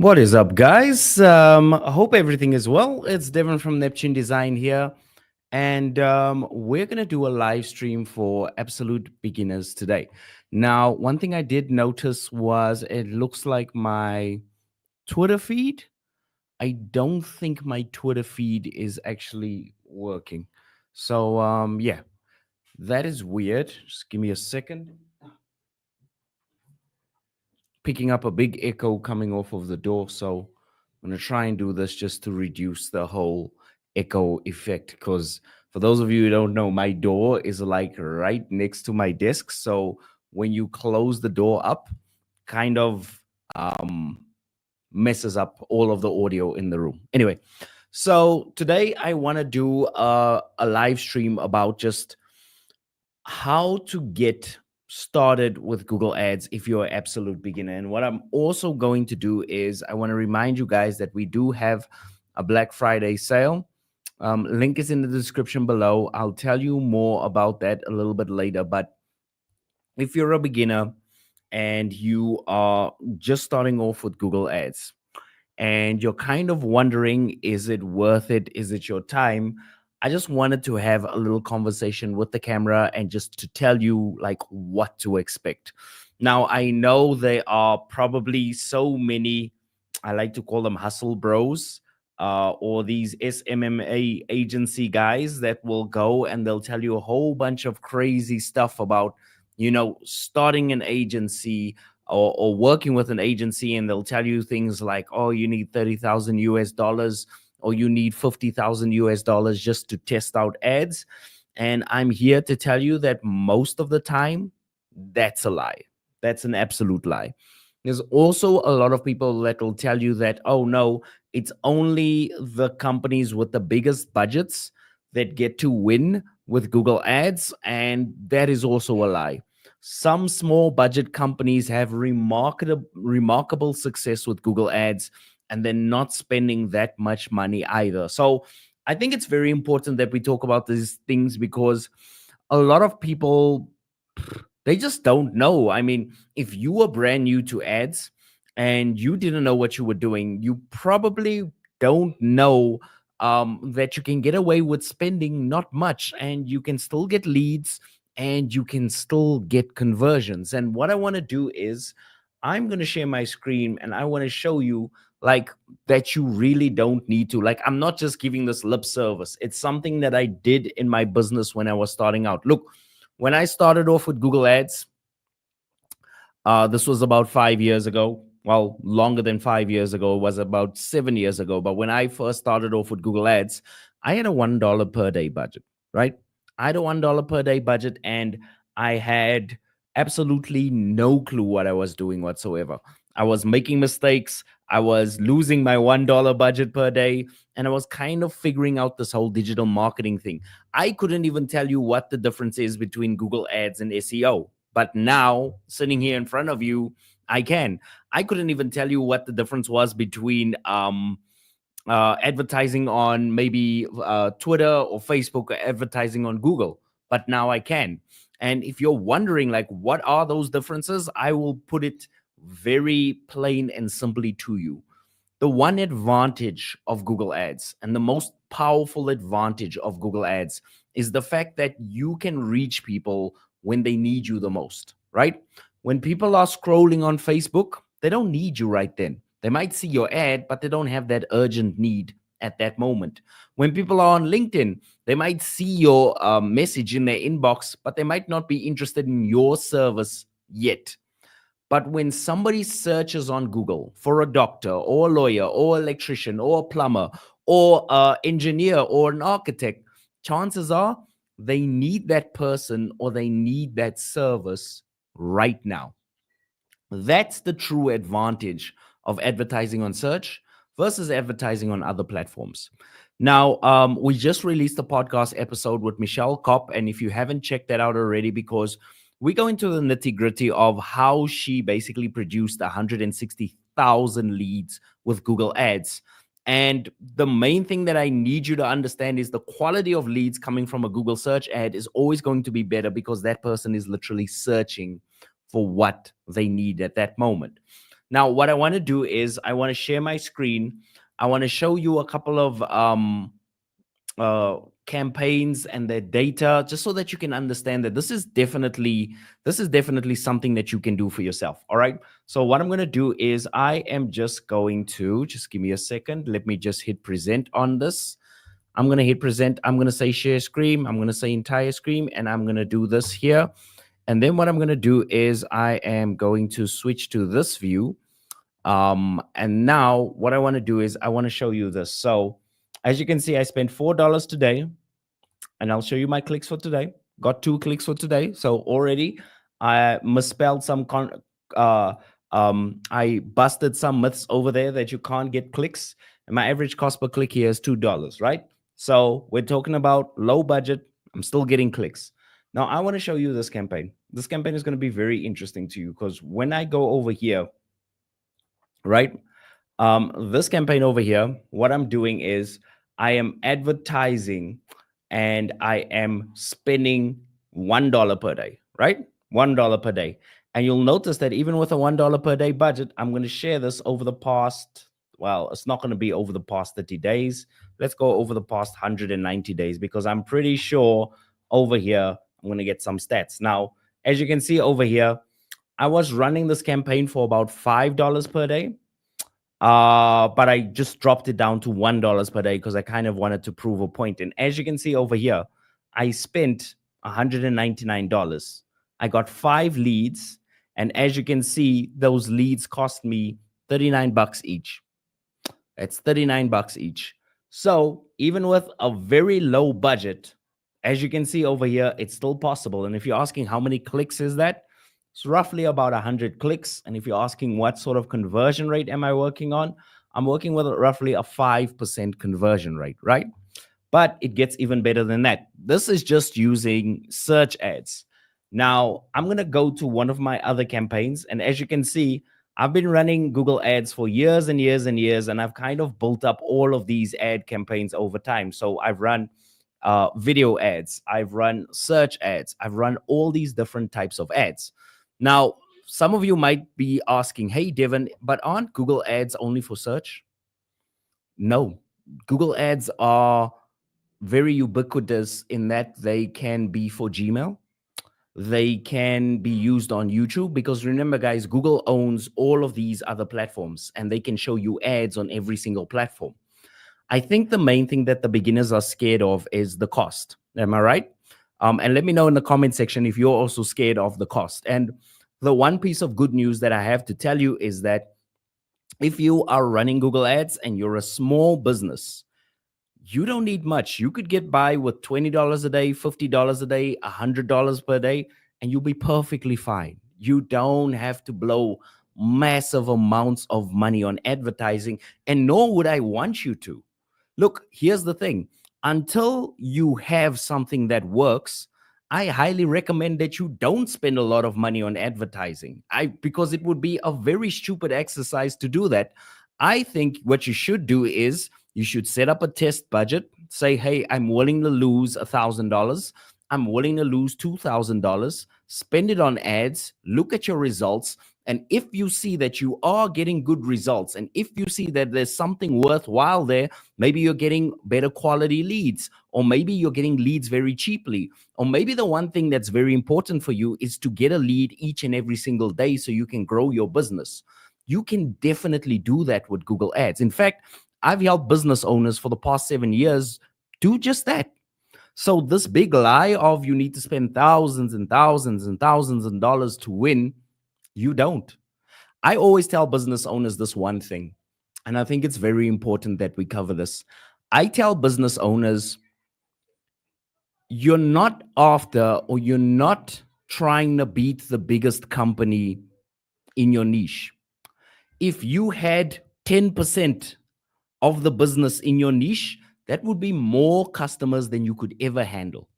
What is up, guys? I hope everything is well. It's Devin from Neptune Design here, and we're going to do a live stream for absolute beginners today. Now, one thing I did notice was it looks like my Twitter feed. I don't think my Twitter feed is actually working. So, yeah, that is weird. Just give me a second. Picking up a big echo coming off of the door. So I'm going to try and do this just to reduce the whole echo effect. Because for those of you who don't know, my door is like right next to my desk. So when you close the door up, kind of messes up all of the audio in the room. Anyway, so today I want to do a live stream about just how to get started with Google Ads if you're an absolute beginner. And what I'm also going to do is I want to remind you guys that we do have a Black Friday sale. Link is in the description below. I'll tell you more about that a little bit later. But if you're a beginner and you are just starting off with Google Ads, and you're kind of wondering, is it worth it? Is it your time? I just wanted to have a little conversation with the camera and just to tell you like what to expect. Now, I know there are probably so many, I like to call them hustle bros, or these SMMA agency guys that will go and they'll tell you a whole bunch of crazy stuff about, starting an agency, or working with an agency, and they'll tell you things like, oh, you need 30,000 US dollars or you need 50,000 US dollars just to test out ads. And I'm here to tell you that most of the time, that's a lie. That's an absolute lie. There's also a lot of people that will tell you that, oh, no, it's only the companies with the biggest budgets that get to win with Google Ads. And that is also a lie. Some small budget companies have remarkable success with Google Ads, and they're not spending that much money either. So I think it's very important that we talk about these things because a lot of people, they just don't know. I mean, if you were brand new to ads and you didn't know what you were doing, you probably don't know that you can get away with spending not much and you can still get leads and you can still get conversions. And what I want to do is I'm going to share my screen and I want to show you like that you really don't need to. Like, I'm not just giving this lip service. It's something that I did in my business when I was starting out. Look, when I started off with Google Ads, this was about 5 years ago. Well, longer than 5 years ago. It was about 7 years ago. But when I first started off with Google Ads, I had a $1 per day budget, right? I had a $1 per day budget and I had absolutely no clue what I was doing whatsoever. I was making mistakes. I was losing my $1 budget per day. And I was kind of figuring out this whole digital marketing thing. I couldn't even tell you what the difference is between Google Ads and SEO. But now, sitting here in front of you, I can. I couldn't even tell you what the difference was between advertising on maybe Twitter or Facebook or advertising on Google, but now I can. And if you're wondering, like, what are those differences, I will put it very plain and simply to you. The one advantage of Google Ads and the most powerful advantage of Google Ads is the fact that you can reach people when they need you the most, right? When people are scrolling on Facebook, they don't need you right then. They might see your ad, but they don't have that urgent need at that moment. When people are on LinkedIn, they might see your message in their inbox, but they might not be interested in your service yet. But when somebody searches on Google for a doctor or a lawyer or electrician or a plumber or an engineer or an architect, chances are they need that person or they need that service right now. That's the true advantage of advertising on search versus advertising on other platforms. Now, we just released a podcast episode with Michelle Kopp, and if you haven't checked that out already, because we go into the nitty gritty of how she basically produced 160,000 leads with Google Ads. And the main thing that I need you to understand is the quality of leads coming from a Google search ad is always going to be better because that person is literally searching for what they need at that moment. Now, what I want to do is I want to share my screen. I want to show you a couple of uh, campaigns and their data, just so that you can understand that this is definitely something that you can do for yourself. All right. So what I'm going to do is I am just going to just give me a second. Let me just hit present on this. I'm going to hit present. I'm going to say share screen. I'm going to say entire screen, and I'm going to do this here. And then what I'm going to do is I am going to switch to this view. And now what I want to do is I want to show you this. So as you can see, I spent $4 today, and I'll show you my clicks for today. Got 2 clicks for today. So already I misspelled some uh I busted some myths over there that you can't get clicks. And my average cost per click here is $2, right? So we're talking about low budget. I'm still getting clicks. Now I want to show you this campaign. This campaign is going to be very interesting to you, because when I go over here, right? This campaign over here, what I'm doing is I am advertising and I am spending $1 per day, right? $1 per day. And you'll notice that even with a $1 per day budget, I'm going to share this over the past, well, it's not going to be over the past 30 days. Let's go over the past 190 days, because I'm pretty sure over here, I'm going to get some stats. Now, as you can see over here, I was running this campaign for about $5 per day. But I just dropped it down to $1 per day because I kind of wanted to prove a point. And as you can see over here, I spent $199. I got 5 leads, and as you can see, those leads cost me 39 bucks each. It's 39 bucks each. So even with a very low budget, as you can see over here, it's still possible. And if you're asking how many clicks is that, it's roughly about 100 clicks. And if you're asking what sort of conversion rate am I working on, I'm working with roughly a 5% conversion rate, right? But it gets even better than that. This is just using search ads. Now, I'm going to go to one of my other campaigns. And as you can see, I've been running Google Ads for years and years and years, and I've kind of built up all of these ad campaigns over time. So I've run video ads, I've run search ads, I've run all these different types of ads. Now, some of you might be asking, hey, Devin, but aren't Google Ads only for search? No, Google Ads are very ubiquitous in that they can be for Gmail. They can be used on YouTube, because remember, guys, Google owns all of these other platforms and they can show you ads on every single platform. I think the main thing that the beginners are scared of is the cost. Am I right? And let me know in the comment section if you're also scared of the cost. And the one piece of good news that I have to tell you is that if you are running Google Ads and you're a small business, you don't need much. You could get by with $20 a day, $50 a day, $100 per day, and you'll be perfectly fine. You don't have to blow massive amounts of money on advertising, and nor would I want you to. Look, here's the thing. Until you have something that works, I highly recommend that you don't spend a lot of money on advertising. Because it would be a very stupid exercise to do that. I think what you should do is you should set up a test budget. Say, hey, I'm willing to lose $1,000. I'm willing to lose $2,000. Spend it on ads. Look at your results. And if you see that you are getting good results, and if you see that there's something worthwhile there, maybe you're getting better quality leads, or maybe you're getting leads very cheaply, or maybe the one thing that's very important for you is to get a lead each and every single day so you can grow your business. You can definitely do that with Google Ads. In fact, I've helped business owners for the past 7 years do just that. So this big lie of you need to spend thousands and thousands and thousands of dollars to win, you don't. I always tell business owners this one thing, and I think it's very important that we cover this. I tell business owners, you're not after, or you're not trying to beat the biggest company in your niche. If you had 10% of the business in your niche, that would be more customers than you could ever handle.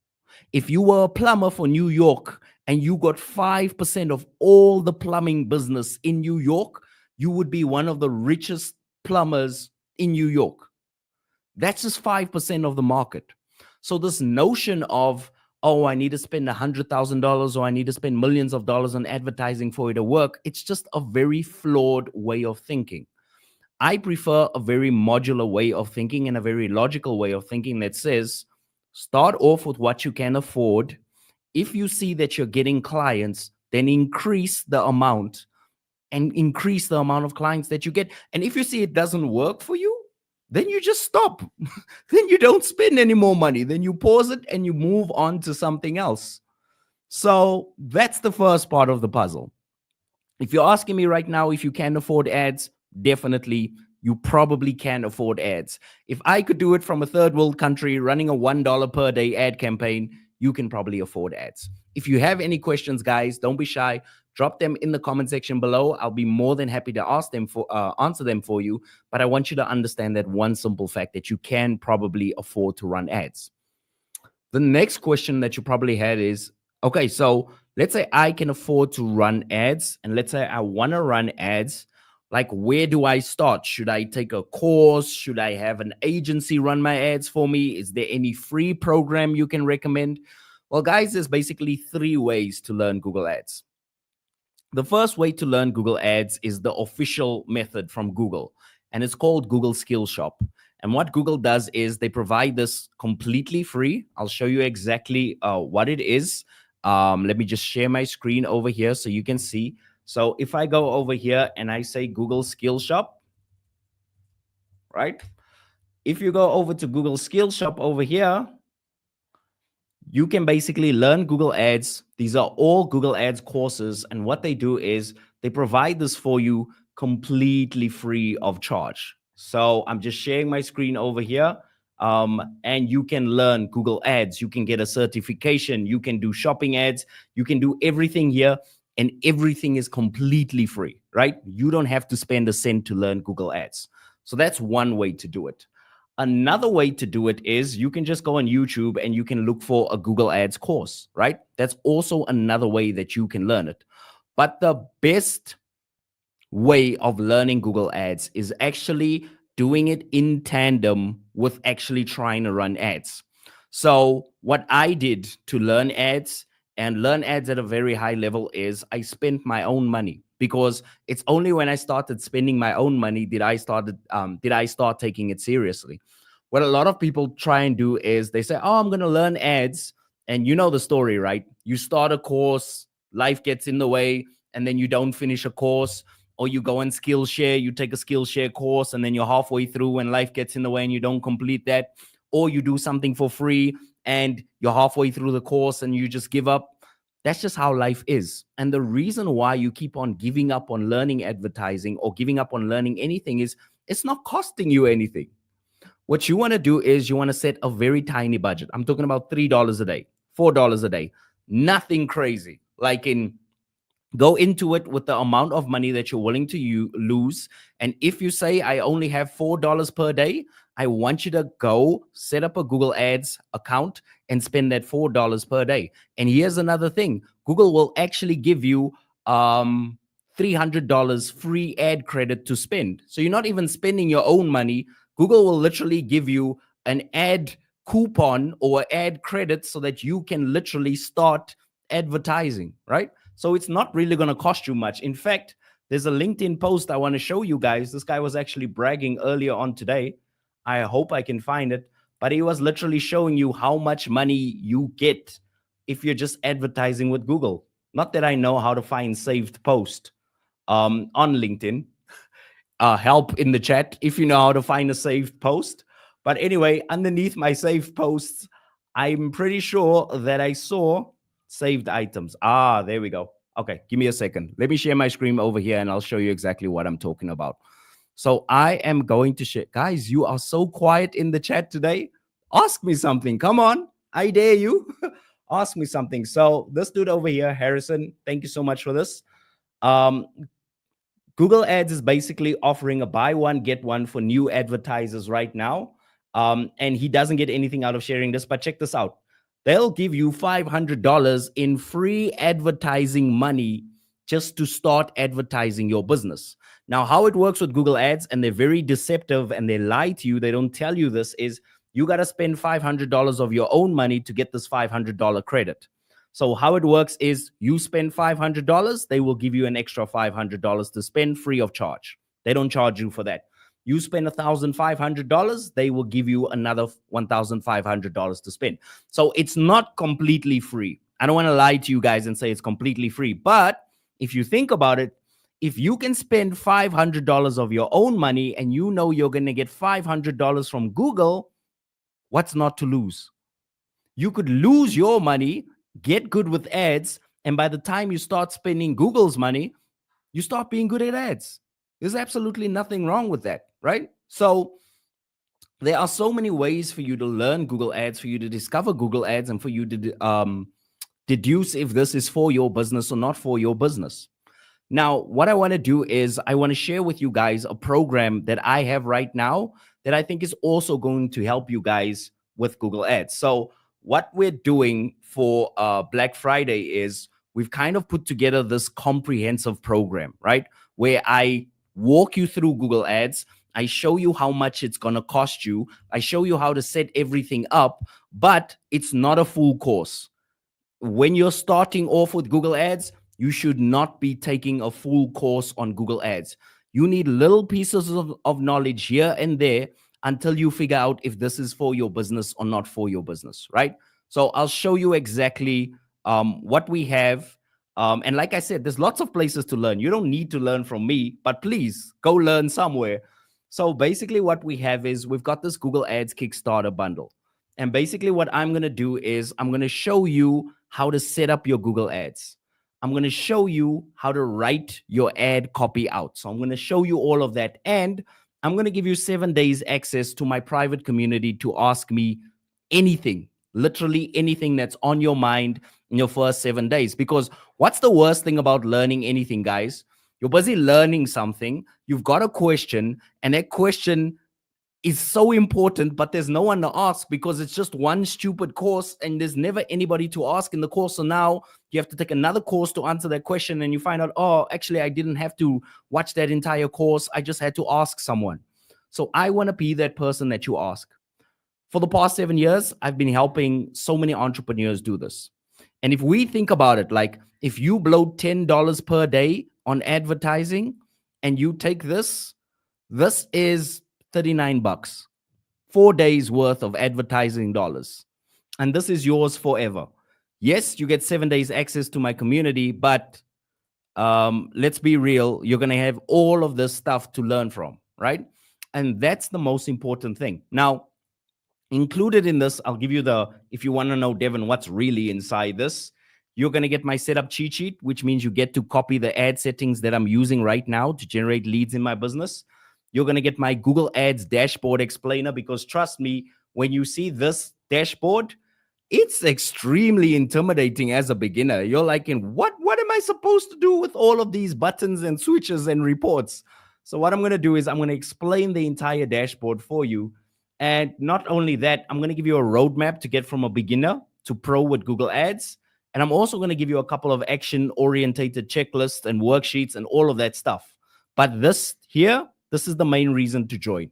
If you were a plumber for New York and you got 5% of all the plumbing business in New York, you would be one of the richest plumbers in New York. That's just 5% of the market. So this notion of, oh, I need to spend $100,000 or I need to spend millions of dollars on advertising for it to work. It's just a very flawed way of thinking. I prefer a very modular way of thinking and a very logical way of thinking that says, start off with what you can afford. If you see that you're getting clients, then increase the amount and increase the amount of clients that you get. And if you see it doesn't work for you, then you just stop. Then you don't spend any more money. Then you pause it and you move on to something else. So that's the first part of the puzzle. If you're asking me right now if you can afford ads, definitely you probably can afford ads. If I could do it from a third world country running a $1 per day ad campaign, you can probably afford ads. If you have any questions, guys, don't be shy. Drop them in the comment section below. I'll be more than happy to answer them for you. But I want you to understand that one simple fact, that you can probably afford to run ads. The next question that you probably had is, okay, so let's say I can afford to run ads, and let's say I want to run ads. Like, where do I start? Should I take a course? Should I have an agency run my ads for me? Is there any free program you can recommend? Well, guys, there's basically 3 ways to learn Google Ads. The first way to learn Google Ads is the official method from Google, and it's called Google Skills Shop. And what Google does is they provide this completely free. I'll show you exactly what it is. Let me just share my screen over here so you can see. So if I go over here and I say Google Skills Shop, right? If you go over to Google Skills Shop over here, you can basically learn Google Ads. These are all Google Ads courses. And what they do is they provide this for you completely free of charge. So I'm just sharing my screen over here. And you can learn Google Ads. You can get a certification. You can do shopping ads. You can do everything here. And everything is completely free, right? You don't have to spend a cent to learn Google Ads. So that's one way to do it. Another way to do it is you can just go on YouTube and you can look for a Google Ads course, right? That's also another way that you can learn it. But the best way of learning Google Ads is actually doing it in tandem with actually trying to run ads. So what I did to learn ads and learn ads at a very high level is I spent my own money, because it's only when I started spending my own money did I start taking it seriously. What a lot of people try and do is they say, oh, I'm going to learn ads. And you know the story, right? You start a course, life gets in the way, and then you don't finish a course. Or you go on Skillshare, you take a Skillshare course, and then you're halfway through and life gets in the way and you don't complete that. Or you do something for free and you're halfway through the course and you just give up. That's just how life is. And the reason why you keep on giving up on learning advertising or giving up on learning anything is it's not costing you anything. What you want to do is you want to set a very tiny budget. I'm talking about $3 a day, $4 a day, nothing crazy. Like go into it with the amount of money that you're willing to lose. And if you say, I only have $4 per day, I want you to go set up a Google Ads account and spend that $4 per day. And here's another thing. Google will actually give you $300 free ad credit to spend. So you're not even spending your own money. Google will literally give you an ad coupon or ad credit so that you can literally start advertising, right? So it's not really going to cost you much. In fact, there's a LinkedIn post I want to show you guys. This guy was actually bragging earlier on today. I hope I can find it. But he was literally showing you how much money you get if you're just advertising with Google. Not that I know how to find saved post on LinkedIn. Help in the chat if you know how to find a saved post. But anyway, underneath my saved posts, I'm pretty sure that I saw saved items. There we go. Okay, give me a second. Let me share my screen over here and I'll show you exactly what I'm talking about. So I am going to share. Guys, you are so quiet in the chat today. Ask me something. Come on. I dare you. Ask me something. So this dude over here, Harrison, thank you so much for this. Google Ads is basically offering a buy one, get one for new advertisers right now. And he doesn't get anything out of sharing this, but check this out. They'll give you $500 in free advertising money just to start advertising your business. Now, how it works with Google Ads, and they're very deceptive and they lie to you, they don't tell you this, is You got to spend $500 of your own money to get this $500 credit. So how it works is you spend $500, they will give you an extra $500 to spend free of charge. They don't charge you for that. You spend $1,500, they will give you another $1,500 to spend. So it's not completely free. I don't want to lie to you guys and say it's completely free. But if you think about it, if you can spend $500 of your own money and you know you're going to get $500 from Google, what's not to lose? You could lose your money, get good with ads, and by the time you start spending Google's money, you start being good at ads. There's absolutely nothing wrong with that, right? So there are so many ways for you to learn Google Ads, for you to discover Google Ads, and for you to deduce if this is for your business or not for your business. Now, what I want to do is I want to share with you guys a program that I have right now that I think is also going to help you guys with Google Ads. So what we're doing for Black Friday is we've kind of put together this comprehensive program, right? Where I walk you through Google Ads. I show you how much it's going to cost you. I show you how to set everything up, but it's not a full course. When you're starting off with Google Ads, you should not be taking a full course on Google Ads. You need little pieces of knowledge here and there until you figure out if this is for your business or not for your business, right? So I'll show you exactly what we have. And like I said, there's lots of places to learn. You don't need to learn from me, but please go learn somewhere. So basically what we have is we've got this Google Ads Kickstarter bundle. And basically what I'm going to do is I'm going to show you how to set up your Google Ads. I'm going to show you how to write your ad copy out. So I'm going to show you all of that. And I'm going to give you 7 days access to my private community to ask me anything, literally anything that's on your mind in your first 7 days. Because what's the worst thing about learning anything, guys? You're busy learning something, you've got a question, and that question is so important, but there's no one to ask because it's just one stupid course and there's never anybody to ask in the course. So now you have to take another course to answer that question and you find out, oh, actually, I didn't have to watch that entire course. I just had to ask someone. So I want to be that person that you ask. For the past 7 years, I've been helping so many entrepreneurs do this. And if we think about it, like if you blow $10 per day on advertising and you take this is 39 bucks, 4 days worth of advertising dollars. And this is yours forever. Yes, you get 7 days access to my community, but let's be real, you're going to have all of this stuff to learn from, right? And that's the most important thing. Now, included in this, I'll give you if you want to know, Devin, what's really inside this, you're going to get my setup cheat sheet, which means you get to copy the ad settings that I'm using right now to generate leads in my business. You're going to get my Google Ads dashboard explainer, because trust me, when you see this dashboard, it's extremely intimidating as a beginner. You're like, what am I supposed to do with all of these buttons and switches and reports? So what I'm going to do is I'm going to explain the entire dashboard for you. And not only that, I'm going to give you a roadmap to get from a beginner to pro with Google Ads. And I'm also going to give you a couple of action-orientated checklists and worksheets and all of that stuff. But this is the main reason to join.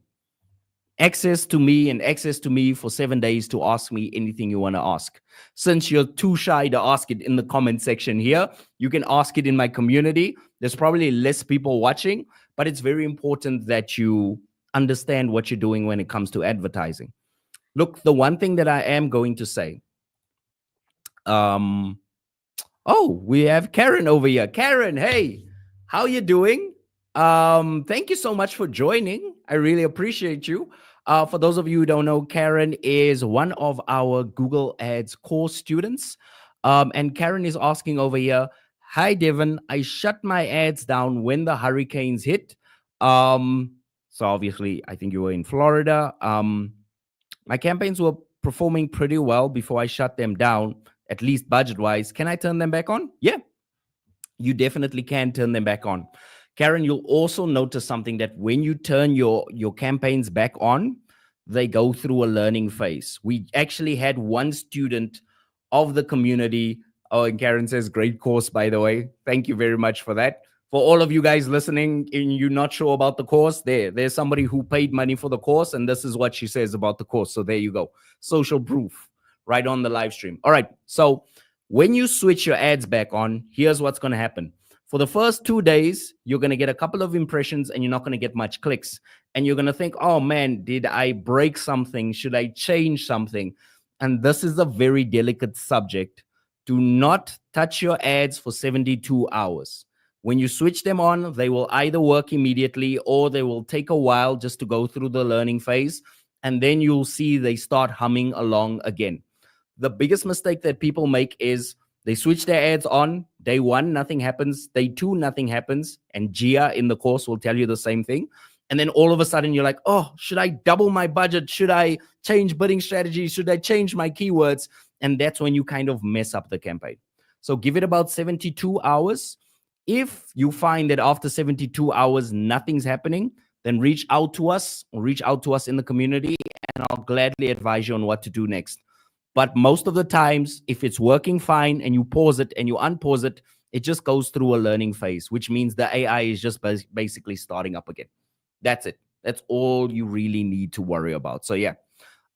Access to me for 7 days to ask me anything you want to ask. Since you're too shy to ask it in the comment section here, you can ask it in my community. There's probably less people watching, but it's very important that you understand what you're doing when it comes to advertising. Look, the one thing that I am going to say, we have Karen over here. Karen, hey, how you doing? Thank you so much for joining. I really appreciate you. For those of you who don't know, Karen is one of our Google Ads course students. And Karen is asking over here, hi, Devin, I shut my ads down when the hurricanes hit. So obviously, I think you were in Florida. My campaigns were performing pretty well before I shut them down, at least budget-wise. Can I turn them back on? Yeah, you definitely can turn them back on. Karen, you'll also notice something, that when you turn your campaigns back on, they go through a learning phase. We actually had one student of the community. Oh, and Karen says, great course, by the way. Thank you very much for that. For all of you guys listening and you're not sure about the course, there's somebody who paid money for the course, and this is what she says about the course. So there you go. Social proof right on the live stream. All right. So when you switch your ads back on, here's what's going to happen. For the first 2 days, you're going to get a couple of impressions and you're not going to get much clicks. And you're going to think, oh man, did I break something? Should I change something? And this is a very delicate subject. Do not touch your ads for 72 hours. When you switch them on, they will either work immediately or they will take a while just to go through the learning phase. And then you'll see they start humming along again. The biggest mistake that people make is they switch their ads on. Day one, nothing happens. Day two, nothing happens. And Gia in the course will tell you the same thing. And then all of a sudden you're like, oh, should I double my budget? Should I change bidding strategies? Should I change my keywords? And that's when you kind of mess up the campaign. So give it about 72 hours. If you find that after 72 hours, nothing's happening, then reach out to us or reach out to us in the community, and I'll gladly advise you on what to do next. But most of the times, if it's working fine and you pause it and you unpause it, it just goes through a learning phase, which means the AI is just basically starting up again. That's it. That's all you really need to worry about. So yeah,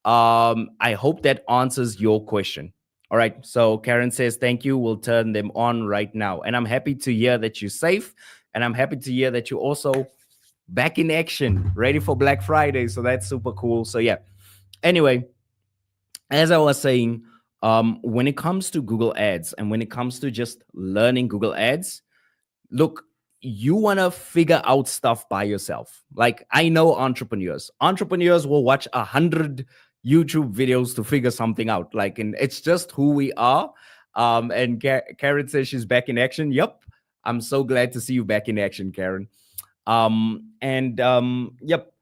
I hope that answers your question. All right. So Karen says, thank you. We'll turn them on right now. And I'm happy to hear that you're safe. And I'm happy to hear that you're also back in action, ready for Black Friday. So that's super cool. So yeah. Anyway, as I was saying, when it comes to Google Ads and when it comes to just learning Google Ads, look, you want to figure out stuff by yourself. Like, I know entrepreneurs will watch 100 YouTube videos to figure something out. Like, and it's just who we are. And Karen says she's back in action. Yep. I'm so glad to see you back in action, Karen. Yep.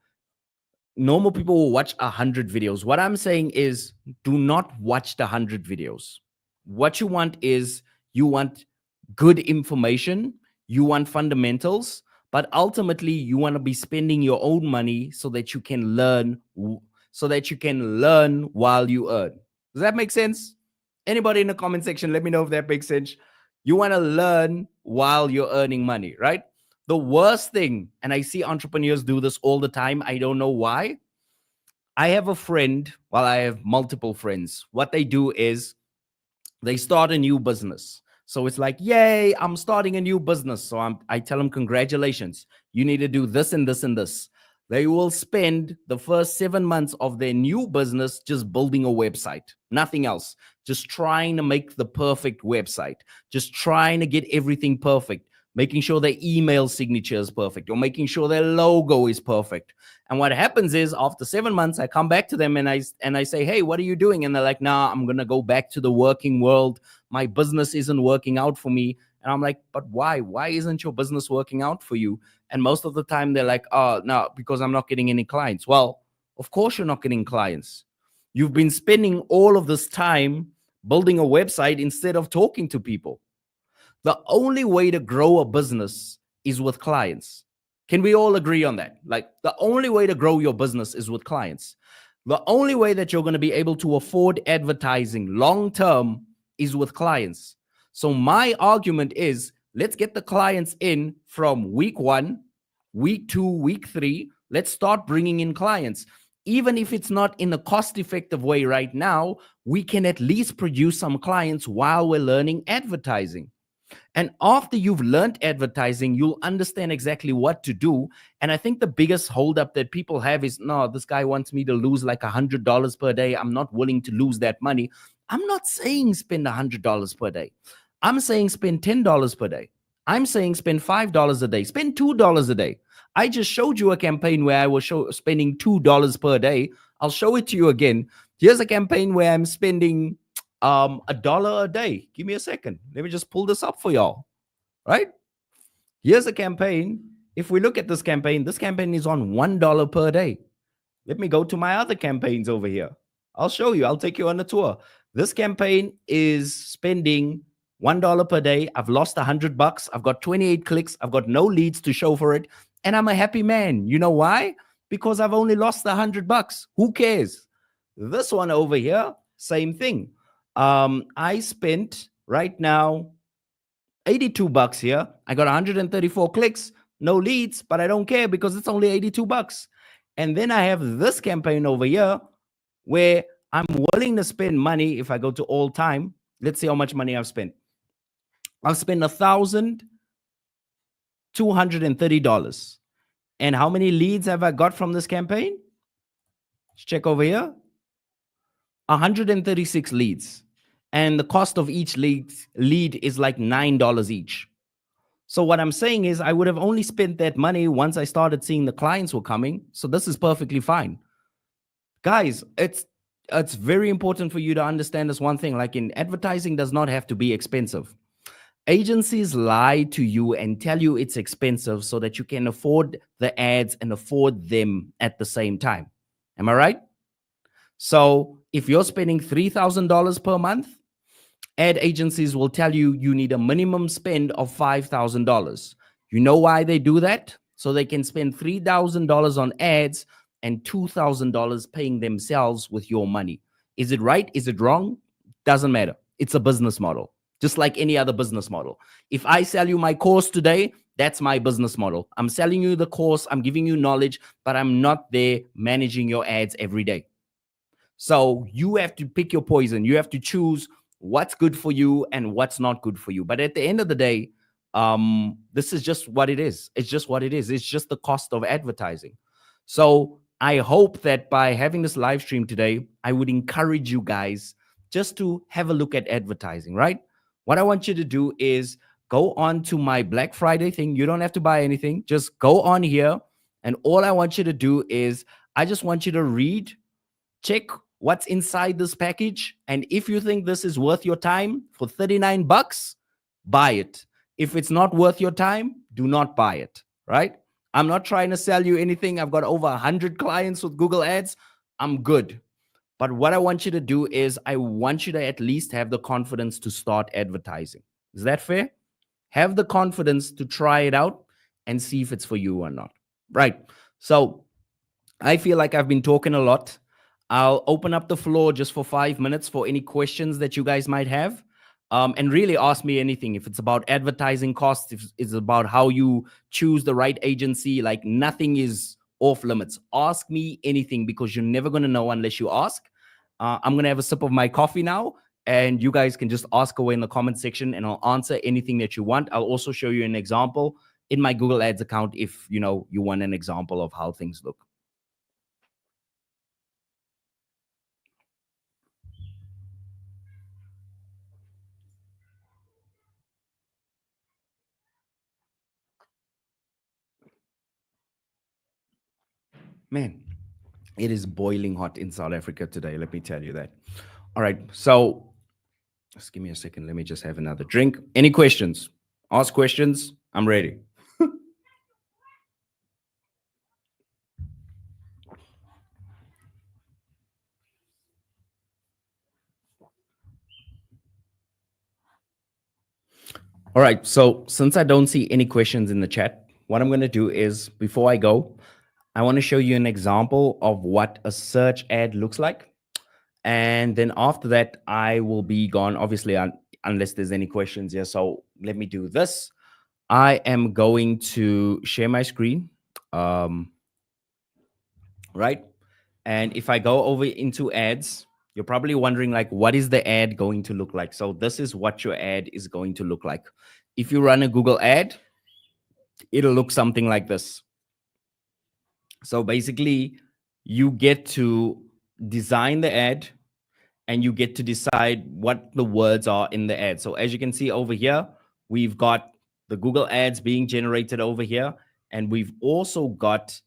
Normal people will watch 100 videos. What I'm saying is, do not watch the 100 videos. What you want is, you want good information, you want fundamentals, but ultimately you want to be spending your own money so that you can learn, while you earn. Does that make sense? Anybody in the comment section, let me know if that makes sense. You want to learn while you're earning money, right? The worst thing, and I see entrepreneurs do this all the time, I don't know why. I have a friend, I have multiple friends. What they do is they start a new business. So it's like, yay, I'm starting a new business. So I tell them, congratulations. You need to do this and this and this. They will spend the first 7 months of their new business just building a website, nothing else. Just trying to make the perfect website, just trying to get everything perfect, making sure their email signature is perfect or making sure their logo is perfect. And what happens is, after 7 months, I come back to them and I say, hey, what are you doing? And they're like, nah, I'm going to go back to the working world. My business isn't working out for me. And I'm like, but why? Why isn't your business working out for you? And most of the time they're like, oh, no, because I'm not getting any clients. Well, of course you're not getting clients. You've been spending all of this time building a website instead of talking to people. The only way to grow a business is with clients. Can we all agree on that? Like, the only way to grow your business is with clients. The only way that you're going to be able to afford advertising long term is with clients. So my argument is, let's get the clients in from week 1, week 2, week 3. Let's start bringing in clients. Even if it's not in a cost-effective way right now, we can at least produce some clients while we're learning advertising. And after you've learned advertising, you'll understand exactly what to do. And I think the biggest holdup that people have is, no, this guy wants me to lose like $100 per day. I'm not willing to lose that money. I'm not saying spend $100 per day. I'm saying spend $10 per day. I'm saying spend $5 a day, spend $2 a day. I just showed you a campaign where I was spending $2 per day. I'll show it to you again. Here's a campaign where I'm spending $1 a day. Give me a second. Let me just pull this up for y'all. Right? Here's a campaign. If we look at this campaign is on $1 per day. Let me go to my other campaigns over here. I'll show you. I'll take you on a tour. This campaign is spending $1 per day. I've lost $100. I've got 28 clicks. I've got no leads to show for it. And I'm a happy man. You know why? Because I've only lost $100. Who cares? This one over here, same thing. I spent right now, $82 here. I got 134 clicks, no leads, but I don't care because it's only $82. And then I have this campaign over here where I'm willing to spend money. If I go to all time, let's see how much money I've spent. I've spent $1,230. And how many leads have I got from this campaign? Let's check over here. 136 leads. And the cost of each lead is like $9 each. So what I'm saying is I would have only spent that money once I started seeing the clients were coming. So this is perfectly fine. Guys, it's very important for you to understand this one thing. Like, in advertising does not have to be expensive. Agencies lie to you and tell you it's expensive so that you can afford the ads and afford them at the same time. Am I right? So if you're spending $3,000 per month, ad agencies will tell you you need a minimum spend of $5,000. You know why they do that? So they can spend $3,000 on ads and $2,000 paying themselves with your money. Is it right? Is it wrong? Doesn't matter. It's a business model, just like any other business model. If I sell you my course today, that's my business model. I'm selling you the course, I'm giving you knowledge, but I'm not there managing your ads every day. So you have to pick your poison. You have to choose what's good for you and what's not good for you. But at the end of the day, this is just what it is. It's just what it is. It's just the cost of advertising. So I hope that by having this live stream today, I would encourage you guys just to have a look at advertising, right? What I want you to do is go on to my Black Friday thing. You don't have to buy anything. Just go on here. And all I want you to do is I just want you to read, check what's inside this package. And if you think this is worth your time for $39, buy it. If it's not worth your time, do not buy it, right? I'm not trying to sell you anything. I've got over 100 clients with Google Ads. I'm good. But what I want you to do is I want you to at least have the confidence to start advertising. Is that fair? Have the confidence to try it out and see if it's for you or not. Right. So I feel like I've been talking a lot. I'll open up the floor just for 5 minutes for any questions that you guys might have. And really ask me anything. If it's about advertising costs, if it's about how you choose the right agency, like nothing is off limits. Ask me anything because you're never going to know unless you ask. I'm going to have a sip of my coffee now, and you guys can just ask away in the comment section and I'll answer anything that you want. I'll also show you an example in my Google Ads account if you want an example of how things look. Man, it is boiling hot in South Africa today. Let me tell you that. All right. So just give me a second. Let me just have another drink. Any questions? Ask questions. I'm ready. All right. So since I don't see any questions in the chat, what I'm going to do is before I go, I want to show you an example of what a search ad looks like. And then after that, I will be gone, obviously, unless there's any questions here. So let me do this. I am going to share my screen, right? And if I go over into ads, you're probably wondering, like, what is the ad going to look like? So this is what your ad is going to look like. If you run a Google ad, it'll look something like this. So basically, you get to design the ad and you get to decide what the words are in the ad. So as you can see over here, we've got the Google ads being generated over here. And we've also got,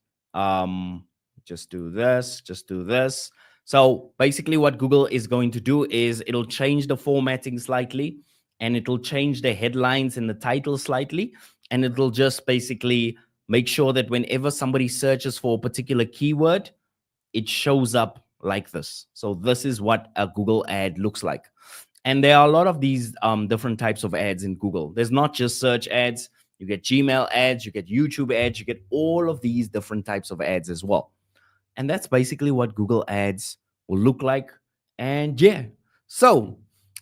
just do this. So basically what Google is going to do is it'll change the formatting slightly, and it'll change the headlines and the title slightly. And it'll just basically make sure that whenever somebody searches for a particular keyword, it shows up like this. So this is what a Google ad looks like. And there are a lot of these different types of ads in Google. There's not just search ads. You get Gmail ads, you get YouTube ads, you get all of these different types of ads as well. And that's basically what Google ads will look like. And yeah, so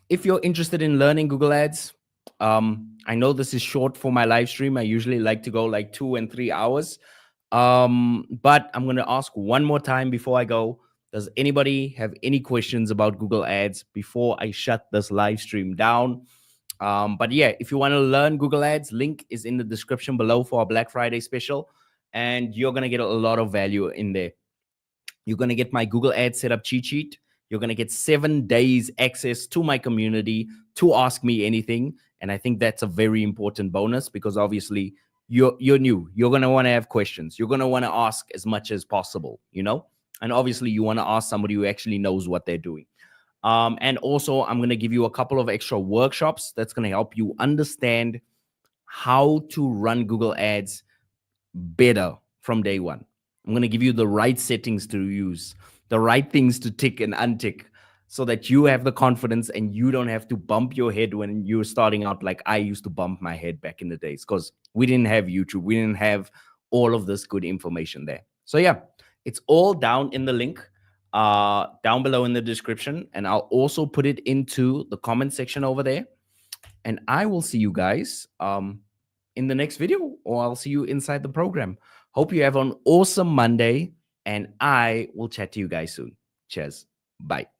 if you're interested in learning Google ads, I know this is short for my live stream. I usually like to go like 2 and 3 hours. But I'm going to ask one more time before I go. Does anybody have any questions about Google Ads before I shut this live stream down? But yeah, if you want to learn Google Ads, link is in the description below for our Black Friday special, and you're going to get a lot of value in there. You're going to get my Google Ads setup cheat sheet. You're going to get 7 days access to my community to ask me anything. And I think that's a very important bonus because obviously you're new. You're going to want to have questions. You're going to want to ask as much as possible, you know? And obviously you want to ask somebody who actually knows what they're doing. And also I'm going to give you a couple of extra workshops that's going to help you understand how to run Google Ads better from day one. I'm going to give you the right settings to use, the right things to tick and untick so that you have the confidence and you don't have to bump your head when you're starting out like I used to bump my head back in the days because we didn't have YouTube. We didn't have all of this good information there. So yeah, it's all down in the link down below in the description. And I'll also put it into the comment section over there. And I will see you guys in the next video, or I'll see you inside the program. Hope you have an awesome Monday, and I will chat to you guys soon. Cheers. Bye.